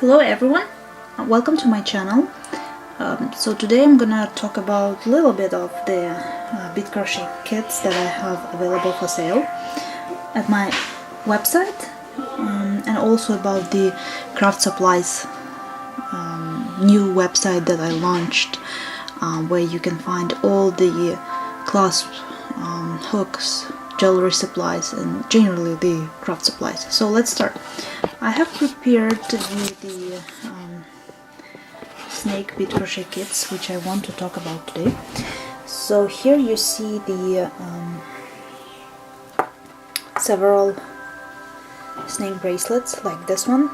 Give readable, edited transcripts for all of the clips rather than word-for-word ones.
Hello everyone, welcome to my channel. So today I'm gonna talk about a little bit of the bead crochet kits that I have available for sale at my website, and also about the craft supplies new website that I launched, where you can find all the clasp hooks, jewelry supplies, and generally the craft supplies. So let's start. I have prepared the snake bead crochet kits, which I want to talk about today. So here you see the several snake bracelets, like this one,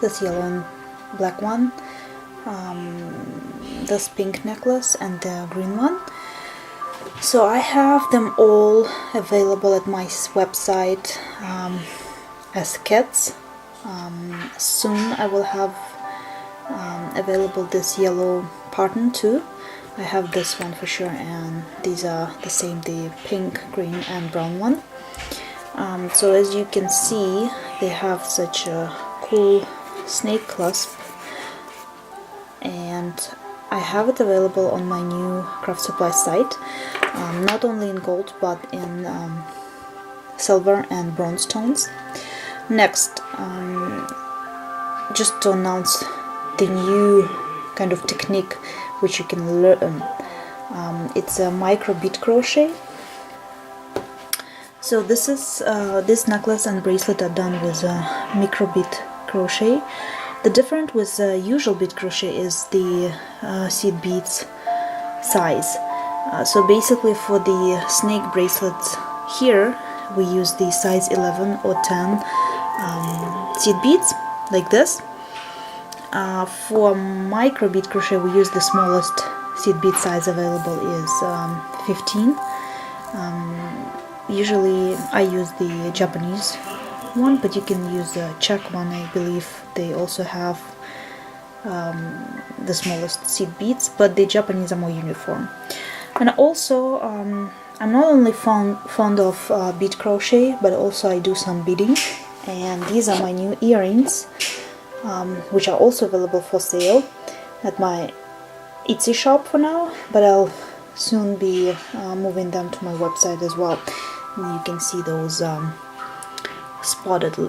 this yellow and black one, this pink necklace, and the green one. So I have them all available at my website as kits. Soon I will have available this yellow pattern too. I have this one for sure, and these are the same, the pink, green and brown one. So as you can see, they have such a cool snake clasp, and I have it available on my new craft supply site, not only in gold but in silver and bronze tones. Next, just to announce the new kind of technique which you can learn. It's a micro bead crochet. So this is this necklace and bracelet are done with micro bead crochet. The difference with usual bead crochet is the seed beads size. So basically for the snake bracelets here we use the size 11 or 10 seed beads, like this. For micro bead crochet we use the smallest seed bead size available is 15. Usually I use the Japanese one, but you can use the Czech one. I believe they also have the smallest seed beads, but the Japanese are more uniform. And also I'm not only fond of bead crochet, but also I do some beading, and these are my new earrings, which are also available for sale at my Etsy shop for now, but I'll soon be moving them to my website as well. And you can see those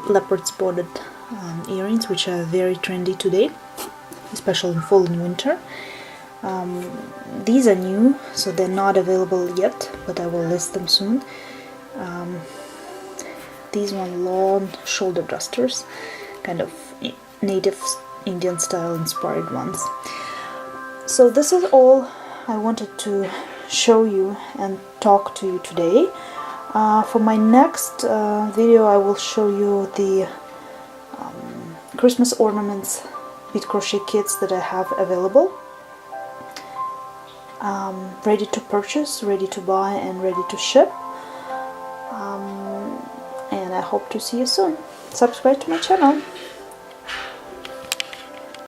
leopard spotted earrings, which are very trendy today, especially in fall and winter. These are new, so they're not available yet, but I will list them soon. These one long shoulder dusters, kind of native Indian style inspired ones. So this is all I wanted to show you and talk to you today. For my next video I will show you the Christmas ornaments bead crochet kits that I have available, ready to purchase, ready to buy, and ready to ship. And I hope to see you soon. Subscribe to my channel.